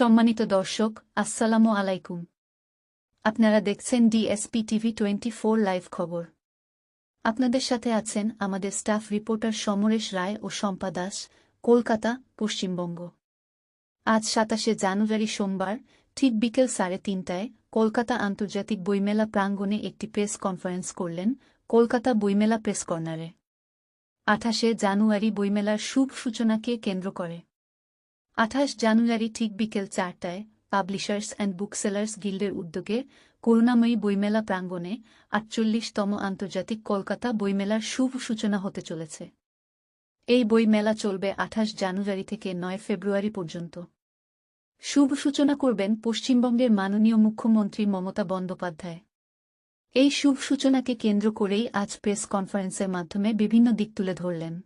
সম্মানিত দর্শক, আসসালামু আলাইকুম। আপনারা দেখছেন ডিএসপি টিভি 24 লাইভ খবর। আপনাদের সাথে আছেন আমাদের স্টাফ রিপোর্টার সমরেশ রায় ও শম্পা দাস, কলকাতা, পশ্চিমবঙ্গ। আজ ২৭শে জানুয়ারি সোমবার ঠিক বিকেল ৩:৩০টায় কলকাতা আন্তর্জাতিক বইমেলা প্রাঙ্গণে একটি প্রেস কনফারেন্স করলেন কলকাতা বইমেলা প্রেস কর্নারে। ২৮শে জানুয়ারি বইমেলার শুভ সূচনাকে কেন্দ্র করে ২৮ জানুয়ারি ঠিক বিকেল ৪টায় পাবলিশার্স অ্যান্ড বুকসেলার্স গিল্ডের উদ্যোগে করুণাময়ী বইমেলা প্রাঙ্গণে ৪৮তম আন্তর্জাতিক কলকাতা বইমেলার শুভ সূচনা হতে চলেছে। এই বইমেলা চলবে ২৮ জানুয়ারি থেকে ৯ ফেব্রুয়ারি পর্যন্ত। শুভ সূচনা করবেন পশ্চিমবঙ্গের মাননীয় মুখ্যমন্ত্রী মমতা বন্দ্যোপাধ্যায়। এই শুভ সূচনাকে কেন্দ্র করেই আজ প্রেস কনফারেন্সের মাধ্যমে বিভিন্ন দিক তুলে ধরলেন।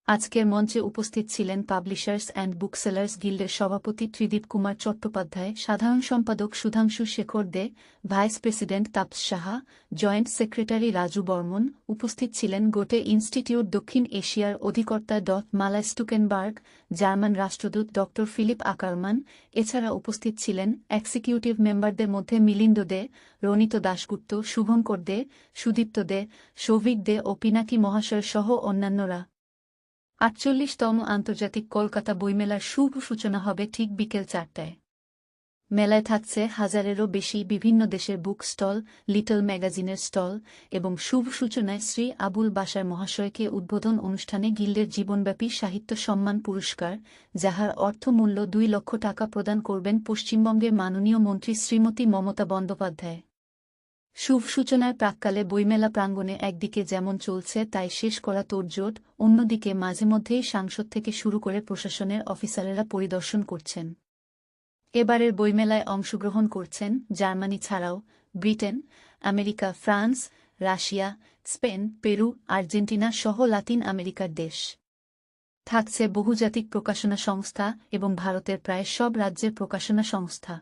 আজকের মঞ্চে উপস্থিত ছিলেন পাবলিশার্স অ্যান্ড বুকসেলার্স গিল্ডের সভাপতি ত্রিদীপ কুমার চট্টোপাধ্যায়, সাধারণ সম্পাদক Sudhanshu Shekhar De, vice president Tapas Saha, joint secretary Raju Barman. উপস্থিত ছিলেন গোটে ইনস্টিটিউট দক্ষিণ এশিয়ার অধিকর্তা মালায় স্টুকেনবার্গ, জার্মান রাষ্ট্রদূত ড ফিলিপ আকারমান। এছাড়া উপস্থিত ছিলেন এক্সিকিউটিভ মেম্বারদের মধ্যে মিলিন্দ দে, রনিত দাশগুপ্ত, শুভঙ্কর দে, সুদীপ্ত দে, সৌভিক দে ও পিনাকি মহাশয় সহ অন্যান্যরা। ৪৮তম আন্তর্জাতিক কলকাতা বইমেলার শুভ সূচনা হবে ঠিক বিকেল ৪টায়। মেলায় থাকছে হাজারেরও বেশি বিভিন্ন দেশের বুক স্টল, লিটল ম্যাগাজিনের স্টল এবং শুভ সূচনায় শ্রী আবুল বাশার মহাশয়কে উদ্বোধন অনুষ্ঠানে গিল্ডের জীবনব্যাপী সাহিত্য সম্মান পুরস্কার, যাহার অর্থমূল্য ২ লক্ষ টাকা প্রদান করবেন পশ্চিমবঙ্গের মাননীয় মন্ত্রী শ্রীমতী মমতা বন্দ্যোপাধ্যায়। শুভ সূচনার প্রাক্কালে বইমেলা প্রাঙ্গণে একদিকে যেমন চলছে তাই শেষ করা তোড়জোড়, অন্যদিকে মাঝেমধ্যেই সাংসদ থেকে শুরু করে প্রশাসনের অফিসারেরা পরিদর্শন করছেন। এবারের বইমেলায় অংশগ্রহণ করছেন জার্মানি ছাড়াও Britain, America, France, Russia, Spain, Peru, Argentina সহ লাতিন আমেরিকার দেশ। থাকছে বহুজাতিক প্রকাশনা সংস্থা এবং ভারতের প্রায় সব রাজ্যের প্রকাশনা সংস্থা।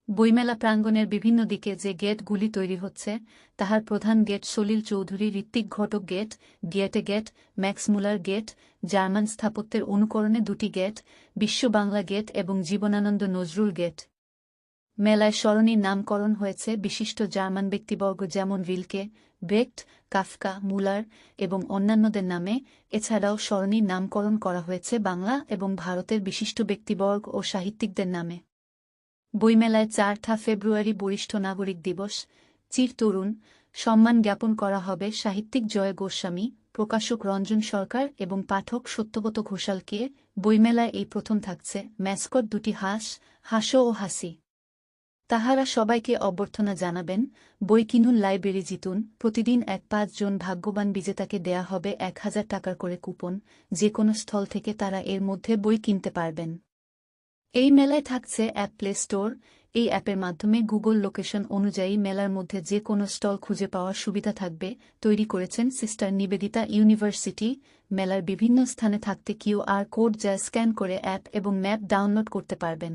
বইমেলা প্রাঙ্গণের বিভিন্ন দিকে যে গেটগুলি তৈরি হচ্ছে তাহার প্রধান gate Salil Chowdhury Ritwik Ghatak gate, Goethe gate, Max Muller gate, German স্থাপত্যের অনুকরণে ২টি গেট, বিশ্ব বাংলা গেট এবং জীবনানন্দ নজরুল গেট। মেলায় সরণির নামকরণ হয়েছে বিশিষ্ট জার্মান ব্যক্তিবর্গ যেমন রিলকে, ব্রেখট, কাফকা, মুলার এবং অন্যান্যদের নামে। এছাড়াও সরণির নামকরণ করা হয়েছে বাংলা এবং ভারতের বিশিষ্ট ব্যক্তিবর্গ ও সাহিত্যিকদের নামে। বইমেলায় ৪ ফেব্রুয়ারি বরিষ্ঠ নাগরিক দিবস, চির তরুণ সম্মান জ্ঞাপন করা হবে সাহিত্যিক জয় গোস্বামী, প্রকাশক রঞ্জন সরকার এবং পাঠক সত্যব্রত ঘোষালকে। বইমেলায় এই প্রথম থাকছে ম্যাসকট ২টি হাস্য ও হাসি। তাহারা সবাইকে অভ্যর্থনা জানাবেন, বই কিনুন, লাইব্রেরি জিতুন। প্রতিদিন ৫ জন ভাগ্যবান বিজেতাকে দেয়া হবে ১,০০০ টাকার করে কুপন। যে কোনো স্থল থেকে তারা এর মধ্যে বই কিনতে পারবেন। এই মেলায় থাকছে অ্যাপ প্লে স্টোর। এই অ্যাপের মাধ্যমে গুগল লোকেশন অনুযায়ী মেলার মধ্যে যে কোনো স্টল খুঁজে পাওয়ার সুবিধা থাকবে। তৈরি করেছেন সিস্টার নিবেদিতা ইউনিভার্সিটি। মেলার বিভিন্ন স্থানে থাকতে কিউআর কোড, যা স্ক্যান করে অ্যাপ এবং ম্যাপ ডাউনলোড করতে পারবেন।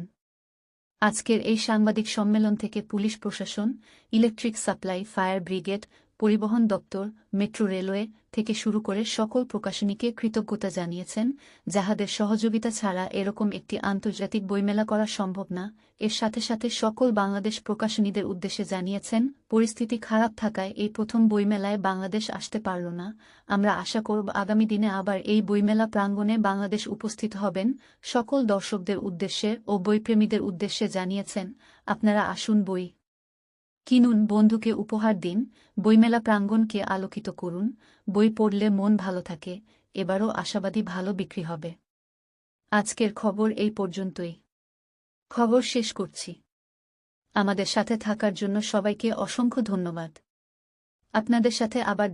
আজকের এই সাংবাদিক সম্মেলন থেকে পুলিশ প্রশাসন, ইলেকট্রিক সাপ্লাই, ফায়ার ব্রিগেড, পরিবহন দপ্তর, মেট্রো রেলওয়ে থেকে শুরু করে সকল প্রকাশনীকে কৃতজ্ঞতা জানিয়েছেন, যাহাদের সহযোগিতা ছাড়া এরকম একটি আন্তর্জাতিক বইমেলা করা সম্ভব না। এর সাথে সাথে সকল বাংলাদেশ প্রকাশনীদের উদ্দেশ্যে জানিয়েছেন, পরিস্থিতি খারাপ থাকায় এই প্রথম বইমেলায় বাংলাদেশ আসতে পারল না। আমরা আশা করব আগামী দিনে আবার এই বইমেলা প্রাঙ্গণে বাংলাদেশ উপস্থিত হবেন। সকল দর্শকদের উদ্দেশ্যে ও বইপ্রেমীদের উদ্দেশ্যে জানিয়েছেন, আপনারা আসুন, বই কিনুন, বন্ধুকে উপহার দিন, বইমেলা প্রাঙ্গণকে আলোকিত করুন। বই পড়লে মন ভালো থাকে। এবারও আশাবাদী ভালো বিক্রি হবে। আজকের খবর এই পর্যন্তই। খবর শেষ করছি। আমাদের সাথে থাকার জন্য সবাইকে অসংখ্য ধন্যবাদ। আপনাদের সাথে আবার